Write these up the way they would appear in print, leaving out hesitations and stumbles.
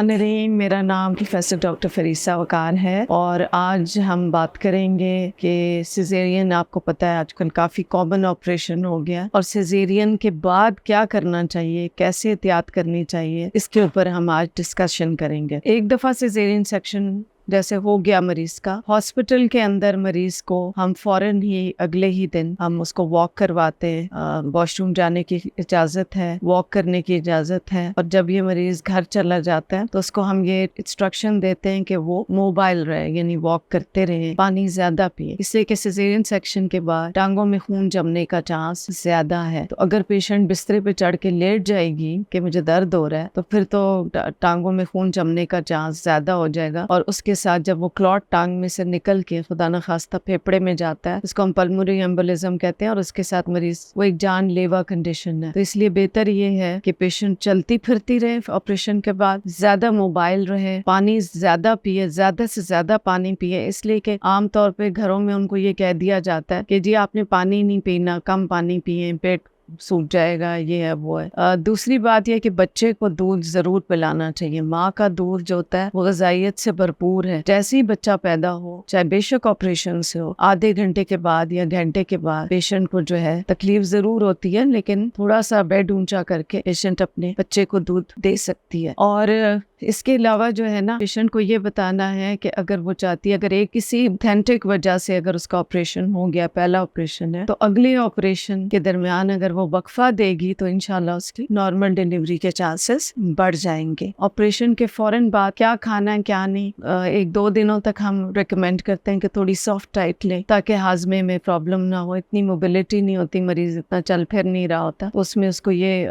बिस्मिल्लाहिर्रहमानिर्रहीम। मेरा नाम प्रोफेसर डॉक्टर फरीसा वकार है और आज हम बात करेंगे कि सिजेरियन, आपको पता है आजकल काफ़ी कॉमन ऑपरेशन हो गया, और सिजेरियन के बाद क्या करना चाहिए, कैसे एहतियात करनी चाहिए, इसके ऊपर हम आज डिस्कशन करेंगे। एक दफ़ा सिजेरियन सेक्शन जैसे हो गया मरीज का, हॉस्पिटल के अंदर मरीज को हम फौरन ही अगले ही दिन हम उसको वॉक करवाते हैं। वॉशरूम जाने की इजाज़त है, वॉक करने की इजाज़त है, और जब ये मरीज घर चला जाता है तो उसको हम ये इंस्ट्रक्शन देते हैं कि वो मोबाइल रहे, यानी वॉक करते रहे, पानी ज्यादा पिए, इसलिए कि सिजेरियन सेक्शन के बाद टांगों में खून जमने का चांस ज्यादा है। तो अगर पेशेंट बिस्तर पे चढ़ के लेट जाएगी कि मुझे दर्द हो रहा है, तो फिर तो टांगों में खून जमने का चांस ज्यादा हो जाएगा, और उसके साथ जब वो क्लॉट टांग में से निकल के खुदा न खास्ता फेफड़े में जाता है, इसको हम पल्मोनरी एम्बोलिज्म कहते हैं, और उसके साथ मरीज वो एक जानलेवा कंडीशन है। तो इसलिए बेहतर ये है कि पेशेंट चलती फिरती रहे, ऑपरेशन के बाद ज्यादा मोबाइल रहे, पानी ज्यादा पिए, ज्यादा से ज्यादा पानी पिए, इसलिए कि आमतौर पे घरों में उनको ये कह दिया जाता है कि जी आपने पानी नहीं पीना, कम पानी पिए, पेट सूख जाएगा, ये है वो है। दूसरी बात यह कि बच्चे को दूध जरूर पिलाना चाहिए। माँ का दूध जो होता है वो ग़िज़ाइयत से भरपूर है। जैसे ही बच्चा पैदा हो, चाहे बेशक ऑपरेशन से हो, आधे घंटे के बाद या घंटे के बाद पेशेंट को जो है तकलीफ जरूर होती है, लेकिन थोड़ा सा बेड ऊंचा करके पेशेंट अपने बच्चे को दूध दे सकती है। और इसके अलावा जो है ना, पेशेंट को ये बताना है कि अगर वो चाहती है, अगर एक किसी ऑथेंटिक वजह से अगर उसका ऑपरेशन हो गया, पहला ऑपरेशन है, तो अगले ऑपरेशन के दरमियान अगर वो वक्फा देगी तो इंशाल्लाह उसकी नॉर्मल डिलीवरी के चांसेस बढ़ जाएंगे। ऑपरेशन के फौरन बाद क्या खाना है क्या नहीं, 1-2 दिनों तक हम रिकमेंड करते हैं कि थोड़ी सॉफ्ट डाइट लें, ताकि हाजमे में प्रॉब्लम ना हो। इतनी मोबिलिटी नहीं होती, मरीज इतना चल फिर नहीं रहा होता, उसमें उसको ये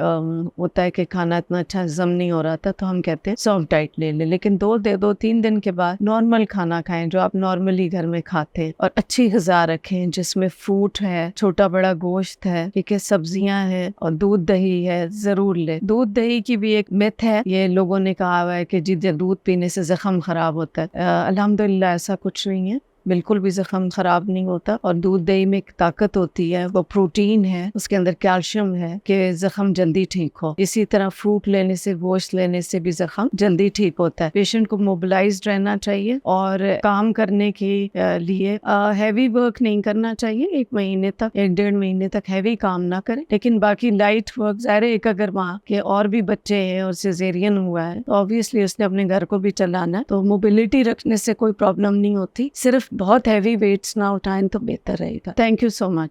होता है कि खाना इतना अच्छा हजम नहीं हो रहा था, तो हम कहते हैं सॉफ्ट डाइट ले लें। लेकिन 2-3 दिन के बाद नॉर्मल खाना खाएं जो आप नॉर्मली घर में खाते हैं, और अच्छी ग़िज़ा रखें जिसमें फ्रूट है, छोटा बड़ा गोश्त है, ठीक है, सब्जियां हैं, और दूध दही है, जरूर ले। दूध दही की भी एक मिथ है, ये लोगों ने कहा हुआ है कि जी दूध पीने से जख्म खराब होता है। अल्हम्दुलिल्लाह ऐसा कुछ नहीं है, बिल्कुल भी जख्म खराब नहीं होता, और दूध दही में एक ताकत होती है, वो प्रोटीन है, उसके अंदर कैल्शियम है कि जख्म जल्दी ठीक हो। इसी तरह फ्रूट लेने से, गोश्त लेने से भी जख्म जल्दी ठीक होता है। पेशेंट को मोबिलाइज्ड रहना चाहिए और काम करने के लिए हैवी वर्क नहीं करना चाहिए। 1 महीने तक, 1-1.5 महीने तक हैवी काम ना करें, लेकिन बाकी लाइट वर्क। ज़ाहिर है, एक अगर माँ के और भी बच्चे हैं और सिजेरियन हुआ है तो ऑब्वियसली उसने अपने घर को भी चलाना है, तो मोबिलिटी रखने से कोई प्रॉब्लम नहीं होती, सिर्फ बहुत हैवी वेट्स ना उठाएं तो बेहतर रहेगा। Thank you so much.